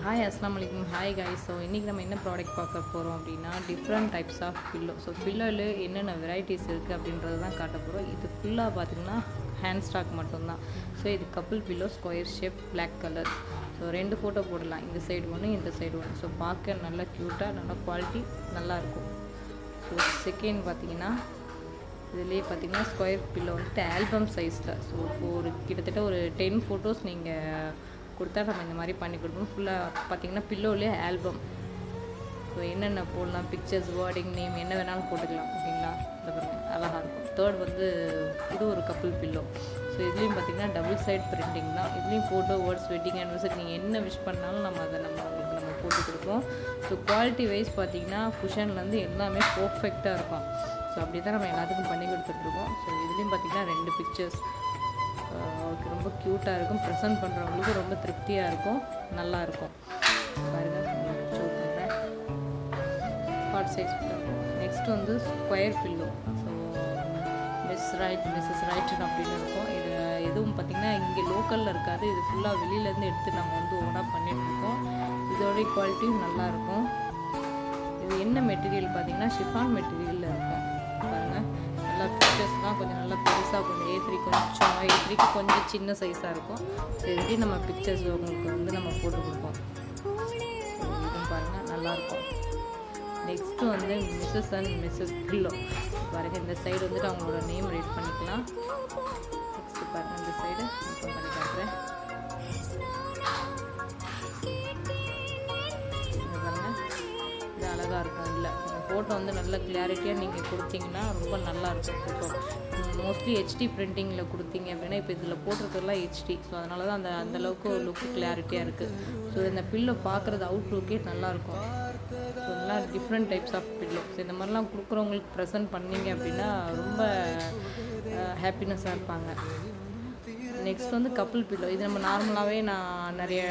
Hi, Assalamu alaikum. Hi guys. So இன்னைக்கு நம்ம என்ன ப்ராடக்ட் பார்க்க போகிறோம் அப்படின்னா different types of pillow. So பில்லோவில் என்னென்ன வெரைட்டிஸ் இருக்குது அப்படின்றது தான் காட்ட போகிறோம். இது ஃபுல்லாக பார்த்திங்கன்னா ஹேண்ட் ஸ்டாக் மட்டும்தான். ஸோ இது couple pillow, square shape, black colour. So 2 photo போடலாம், இந்த சைடு ஒன்று, இந்த சைடு ஒன்று. ஸோ பார்க்க நல்லா க்யூட்டாக, நல்லா குவாலிட்டி நல்லாயிருக்கும். ஸோ செகண்ட் பார்த்திங்கன்னா இதுலேயே பார்த்திங்கன்னா ஸ்கொயர் பில்லோ வந்துட்டு ஆல்பம் சைஸில். ஸோ ஒரு கிட்டத்தட்ட ஒரு 10 ஃபோட்டோஸ் நீங்கள் கொடுத்தா நம்ம இந்த மாதிரி பண்ணி கொடுப்போம். ஃபுல்லாக பார்த்திங்கன்னா பில்லோவிலே ஆல்பம். ஸோ என்னென்ன போடலாம், பிக்சர்ஸ், வேர்டிங், நேம் என்ன வேணாலும் போட்டுக்கலாம். ஓகேங்களா? இந்த பாருங்கள் அழகாக இருக்கும். தேர்ட் வந்து இது ஒரு கப்புள் பில்லோ. ஸோ இதுலேயும் பார்த்திங்கன்னா டபுள் சைட் பிரிண்டிங் தான். இதுலேயும் ஃபோட்டோ, வேர்ட்ஸ், வெட்டிங் ஆனிவர்சரி நீங்கள் என்ன விஷ் பண்ணாலும் நம்ம அதை உங்களுக்கு நம்ம போட்டு கொடுப்போம். ஸோ குவாலிட்டி வைஸ் பார்த்திங்கன்னா குஷன்லேருந்து எல்லாமே பர்ஃபெக்டாக இருக்கும். ஸோ அப்படி தான் நம்ம எல்லாத்துக்கும் பண்ணி கொடுத்துட்ருக்கோம். ஸோ இதுலேயும் பார்த்திங்கன்னா 2 பிக்சர்ஸ் ரொம்ப க்யூட்டாக இருக்கும். ப்ரெசென்ட் பண்ணுறவங்களுக்கு ரொம்ப திருப்தியாக இருக்கும், நல்லாயிருக்கும். பாருங்கள், ஷோ பண்ணுறேன். Heart size. நெக்ஸ்ட் வந்து square pillow. So Miss Right, Mrs ரைட்னு அப்படின்னு இருக்கும். இது எதுவும் பார்த்திங்கன்னா இங்கே லோக்கலில் இருக்காது. இது ஃபுல்லாக வெளியிலேருந்து எடுத்து நம்ம வந்து ஓனாக பண்ணிகிட்ருக்கோம். இதோடைய குவாலிட்டியும் நல்லாயிருக்கும். இது என்ன மெட்டீரியல் பார்த்திங்கன்னா ஷிஃபான் மெட்டீரியலில் இருக்கும். பாருங்கள், நல்லா பிக்சர்ஸ்லாம் கொஞ்சம் நல்லா பெருசாக, கொஞ்சம் A3க்கு கொஞ்சம் சின்ன சைஸாக இருக்கும். ஸோ இதுலேயும் நம்ம பிக்சர்ஸ் உங்களுக்கு வந்து நம்ம போட்டு கொடுப்போம். இதுவும் பாருங்கள் நல்லாயிருக்கும். நெக்ஸ்ட்டு வந்து மிஸ்ஸஸ் அண்ட் மிஸ்ஸஸ் பில்லோ. பாருங்கள், இந்த சைடு வந்துட்டு அவங்களோட நேம் ரைட் பண்ணிக்கலாம். நெக்ஸ்ட்டு பாருங்கள், இந்த சைடு ஓப்பன் பண்ணி காட்டுறேன். அழகாக இருக்கும். இல்லை ஃபோட்டோ வந்து நல்ல கிளாரிட்டியாக நீங்கள் கொடுத்தீங்கன்னா ரொம்ப நல்லாயிருக்கும் ஃபோட்டோ. மோஸ்ட்லி ஹெச்டி பிரிண்டிங்கில் கொடுத்தீங்க அப்படின்னா, இப்போ இதில் போட்டிருக்கிறதுலாம் ஹெச்டி. ஸோ அதனால தான் அந்தளவுக்கு ஒரு லுக்கு கிளாரிட்டியாக இருக்குது. ஸோ இந்த பில்லோ பார்க்குறது அவுட் லுக்கே நல்லாயிருக்கும். ஸோ நல்லா different types of pillow. So இந்த மாதிரிலாம் கொடுக்குறவங்களுக்கு ப்ரெசென்ட் பண்ணிங்க அப்படின்னா ரொம்ப ஹாப்பினஸ்ஸாக இருப்பாங்க. நெக்ஸ்ட் வந்து கப்புள் பில்லோ. இது நம்ம நார்மலாகவே நான் நிறைய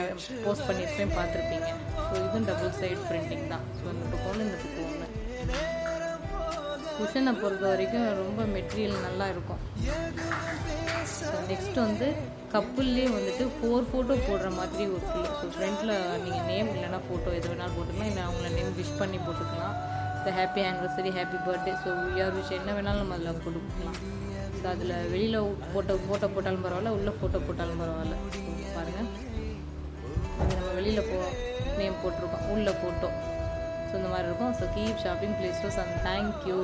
போஸ்ட் பண்ணியிருப்பேன், பார்த்துருப்பீங்க. ஸோ இதுவும் டபுள் சைட் பிரிண்டிங் தான். ஸோ இந்த பக்கம் ஒன்று, இந்த பக்கம் ஒன்று. குஷனை பொறுத்த வரைக்கும் ரொம்ப மெட்டீரியல் நல்லா இருக்கும். ஸோ நெக்ஸ்ட் வந்து கப்புள்லேயே வந்துட்டு 4 ஃபோட்டோ போடுற மாதிரி ஒரு பில்லோ. ஸோ ஃப்ரண்ட்டில் நீங்கள் நேம் இல்லைனா ஃபோட்டோ எது வேணாலும் போட்டுக்கலாம். இல்லை அவங்கள நேம் விஷ் பண்ணி போட்டுக்கலாம். So happy anniversary, happy birthday, so யார் விஷ் என்ன வேணாலும் நம்ம அதில் கொடுக்கலாம். ஸோ அதில் வெளியில் ஃபோட்டோ போட்டாலும் பரவாயில்ல, உள்ளே ஃபோட்டோ போட்டாலும் பரவாயில்ல. பாருங்கள், அது நம்ம வெளியில் நேம் போட்டிருக்கோம், உள்ள ஃபோட்டோ. ஸோ இந்த மாதிரி இருக்கும். So keep shopping, please to and thank you.